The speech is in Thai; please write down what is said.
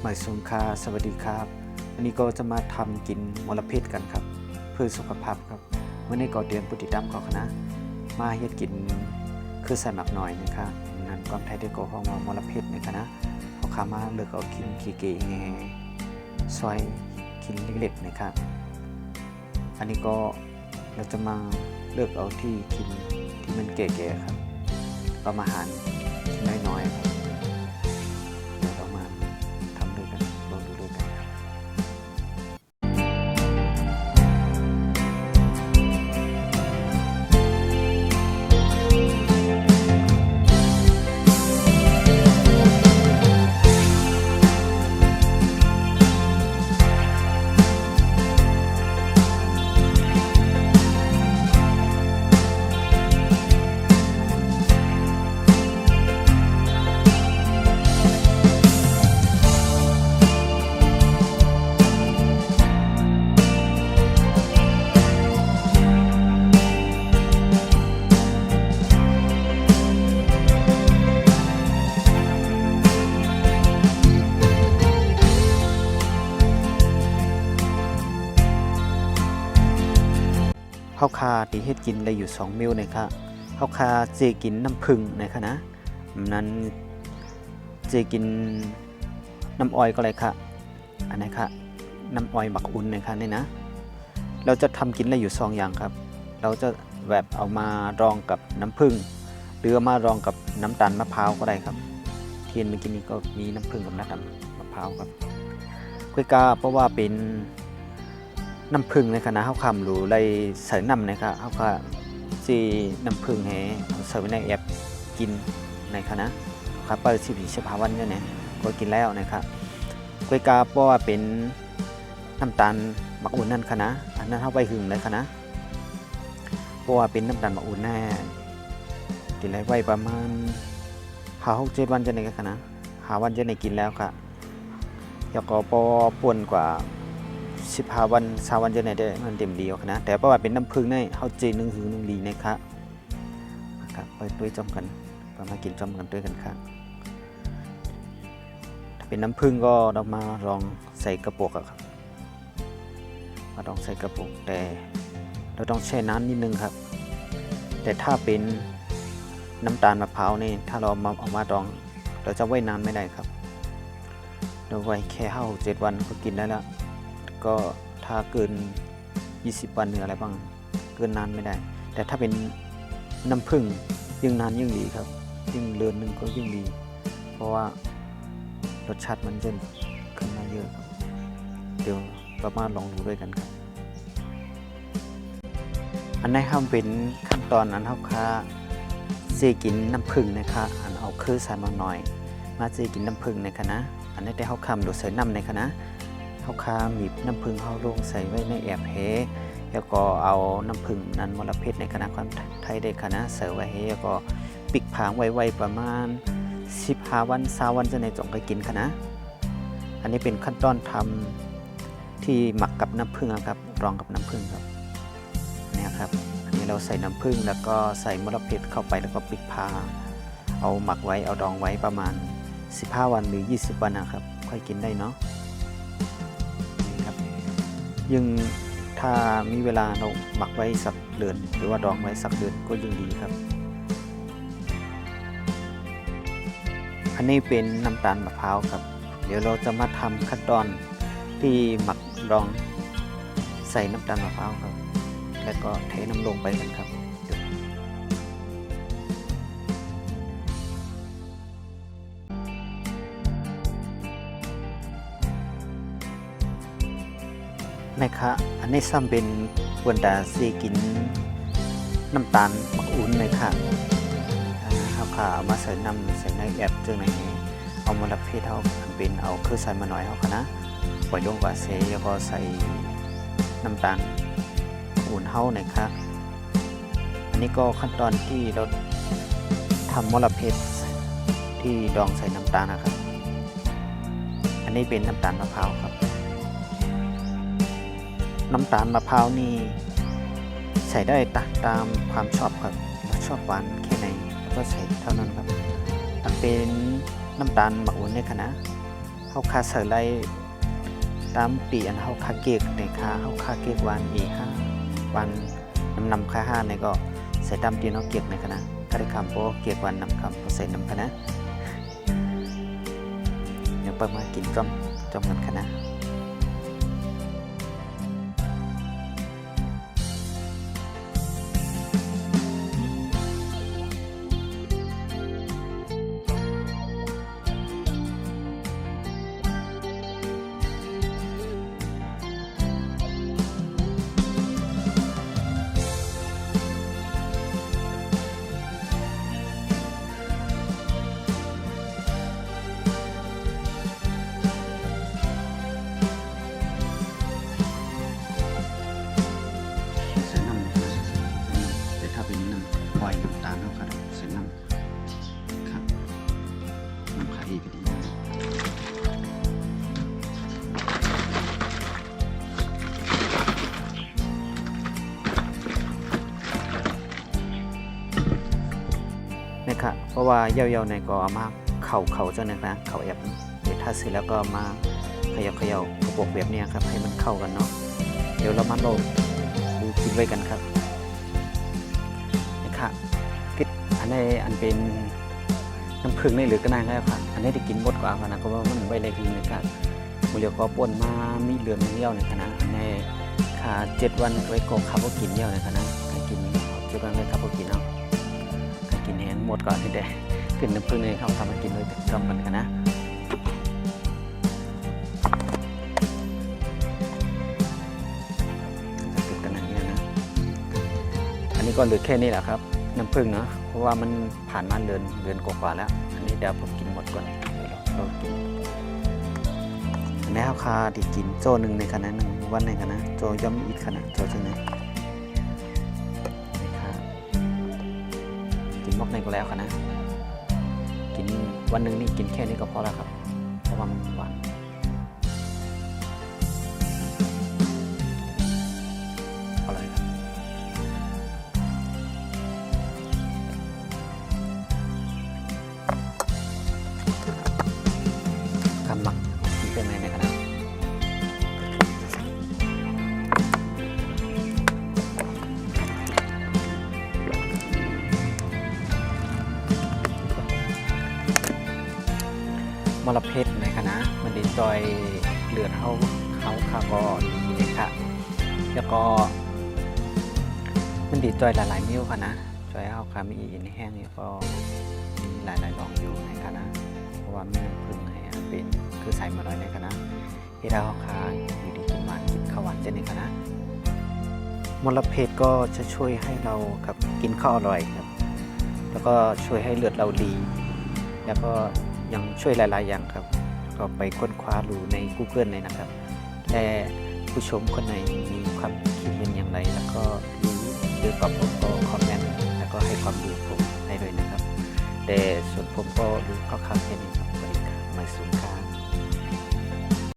หมายสุงคาสวัสดีครับวันนี้ก็จะมาทำกินมลพิษกันครับเพื่อสุขภาพครับเมื่อในก่อเตรียมปุติดำก่อนนะมาเฮ็ดกินคือใส่หมักหน่อยนะครับนั้นความไทยได้ก่อของมลพิษนะครับนะเอาขามาเลือกเอากินขี้เกยแงซอยกินเล็กๆนะครับอันนี้ก็เราจะมาเลือกเอาที่กินที่มันเก๋ๆครับประมาณหั่นน้อยๆครับข้าวคาที่เฮ็ดกินได้อยู่2มื้อนะครับข้าวคาเจกินน้ำผึ้งนะครับนะนั้นเจกินน้ำอ้อยก็เลยค่ะอันนี้ค่ะน้ำอ้อยหมักอุ่นนะครับนี่นะเราจะทำกินได้อยู่2อย่างครับเราจะแบบเอามารองกับน้ำผึ้งหรือมารองกับน้ำตาลมะพร้าวก็ได้ครับเทียนเมื่อกี้นี้ก็มีน้ำผึ้งกับน้ำตาลมะพร้าวครับกล้วยกาเพราะว่าเป็นน้ำผึ้งในคณะข้าวคำหรือไรใส่น้ำนะครับข้าวคำจีน้ำผึ้งให้ใส่ไว้ในแอบกินในคณะครับเปิด15 วันเนี่ยก็กินแล้วนะครับกล้วยกาเพราะว่าเป็นน้ำตาลหมักอุ่นนั่นคณะอันนั้นเข้าไปหึงเลยคณะเพราะว่าเป็นน้ำตาลหมักอุ่นแน่กินไรไว้ประมาณ6-7 วันจะในคณะ5 วันจะในกินแล้วค่ะแล้วก็พอป่วนกว่า15 วัน20 วันจะไหนได้มันเต็มดีนะแต่เพราะว่าเป็นน้ำผึ้งนี่เขาจีนึงหือนึงดีนะครับไปด้วยจอมกันมากินจอมกันด้วยกันครับถ้าเป็นน้ำผึ้งก็เรามาลองใส่กระปุกครับมาลองใส่กระปุกแต่เราต้องแช่น้ำนิดนึงครับแต่ถ้าเป็นน้ำตาลมะพร้าวนี่ถ้าเราเอามาดองเราจะไว้นานไม่ได้ครับเราไว้แค่7 วันก็กินได้แล้วก็ถ้าเกิน20 วันหรืออะไรบ้างเกินนานไม่ได้แต่ถ้าเป็นน้ำผึ้งยิ่งนานยิ่งดีครับยิ่งเดือนนึงก็ยิ่งดีเพราะว่ารสชาติมันจะขึ้นมาเยอะครับเดี๋ยวเรามาลองดูด้วยกันครับอันนี้ห้ามเป็นขั้นตอนนั้นครับค่ะเจกินน้ำผึ้งนะคะอันเอาคือใส่มาหน่อยมาเจกินน้ำผึ้งในคณะอันนี้ได้เขาคำดูใส่น้ำในคณะเขาคามีน้ำผึ้งเขาลงใส่ไว้ในแอบเฮแล้วก็เอาน้ำผึ้งนั้นมลพิษในคณะความไทยได้คณะเสิร์ฟไว้เฮแล้วก็ปิดผางไว้ประมาณ15 วัน20 วันจะในจงไปกินคณะอันนี้เป็นขั้นตอนทำที่หมักกับน้ำผึ้งครับรองกับน้ำผึ้งครับนี่ครับอันนี้เราใส่น้ำผึ้งแล้วก็ใส่มลพิษเข้าไปแล้วก็ปิดผางเอาหมักไว้เอาดองไว้ประมาณ15 วันหรือ20 วันนะครับค่อยกินได้เนาะยิ่งถ้ามีเวลาเราหมักไว้สักเดือนหรือว่าดองไว้สักเดือนก็ยิ่งดีครับอันนี้เป็นน้ำตาลมะพร้าวครับเดี๋ยวเราจะมาทำขั้นตอนที่หมักดองใส่น้ำตาลมะพร้าวครับแล้วก็เทน้ำลงไปกันครับนะคะอันนี้ซ้ำเป็นวันดาซีกินน้ำตาลหมักอุ่นนะคะเอาขาเอามาใส่น้ำใส่ในแอบจึงในเอามลพิษเขาเป็นเอาคือใส่มาหน่อยเขาค่ะนะปล่อยลงกว่าเซแล้วก็ใส่น้ำตาลอุ่นเขานะคะอันนี้ก็ขั้นตอนที่เราทำมลพิษที่ดองใส่น้ำตาลนะครับอันนี้เป็นน้ำตาลมะพร้าวครับน้ำตาลมะพร้าวนี่ใส่ได้ตามความชอบครับชอบหวานแค่ไหนแล้วก็ใส่เท่านั้นครับมันเป็นน้ำตาลหมักอุ่นในคณะ เฮาคาใส่ไล่ตามปีอันเฮาคาเกกในค่าเฮาคาเกกวัน E5 วันนำค่า5ในก็ใส่ตามตีเนาะเกกในคณะถ้าได้คำโปเกกวันนำคำใส่นำคณะเดี๋ยวเปิดมากินจอมกันคณะปล่อยน้ำตาลเท่ากันใส่น้ำครับน้ำขาดีไปดีนะครับเพราะว่าเย่าๆในก็เอามาเข่าเจ้านะเข่าแอบเดี๋ยวถ้าเสร็จแล้วก็มาเขย่ากระปุกแบบนี้ครับให้มันเข้ากันเนาะเดี๋ยวเรามาโรยดูกินไว้กันครับอันนี้อันเป็นน้ำผึ้งในหรือกระนางก็ค่ะอันนี้ได้กินหมดกว่านะเพราะว่ามันใบเล็กนะครับมูเรียวก็ป่นมามีเหลืองเยี่ยวในคณะอันนี้ขา7 วันไว้ก็ขับก็กินเยี่ยวในคณะใครกิน7 วันไว้ขับก็กินเอาใครกินแห้งหมดก่อนที่ได้ขึ้นน้ำผึ้งในเขาทำมากินด้วยจอมกันคณะติดกันอย่างนี้นะอันนี้ก็เหลือแค่นี้แหละครับน้ำผึ้งเนาะเพราะว่ามันผ่านมาเดือนกว่าแล้วอันนี้เดี๋ยวผมกินหมดก่อนเรากินอันนี้ราคาที่กินโจหนึ่งในคณะหนึ่งวันในคณะโจย่อมอีกคณะโจจังไหนกินมอกในก็แล้วคณะกินวันหนึ่งนี่กินแค่นี้ก็พอแล้วครับเพราะว่ามันหวานอร่อยครับหมักเป็นไงคณะมลเพชรในคณะมันดีจอยเลือดเขาคาร์บอนเด็กค่ะแล้วก็มันดีจอยหลายๆมิ้วค่ะนะจอยเอาคามีอินแห้งนี่ก็มีหลายๆดอกอยู่ในคณะเพราะว่ามีพึ่งให้เป็นคือใส่มาหน่อยในคณะที่เราคาอยู่ดีกินหวานกินข้าวหวานเจนในคณะมลเพชรก็จะช่วยให้เรากับกินข้าวอร่อยครับแล้วก็ช่วยให้เลือดเราดีแล้วก็ยังช่วยหลายๆอย่างครับก็ไปค้นคว้าดูใน Google เลยนะครับและผู้ชมคนไหนมีความคิดเห็นอย่างไรแล้วก็หรือกับผมก็คอมเมนต์แล้วก็ให้ความรู้ผมได้ด้วยนะครับแต่ส่วนผมก็รู้คร่าวๆแค่นี้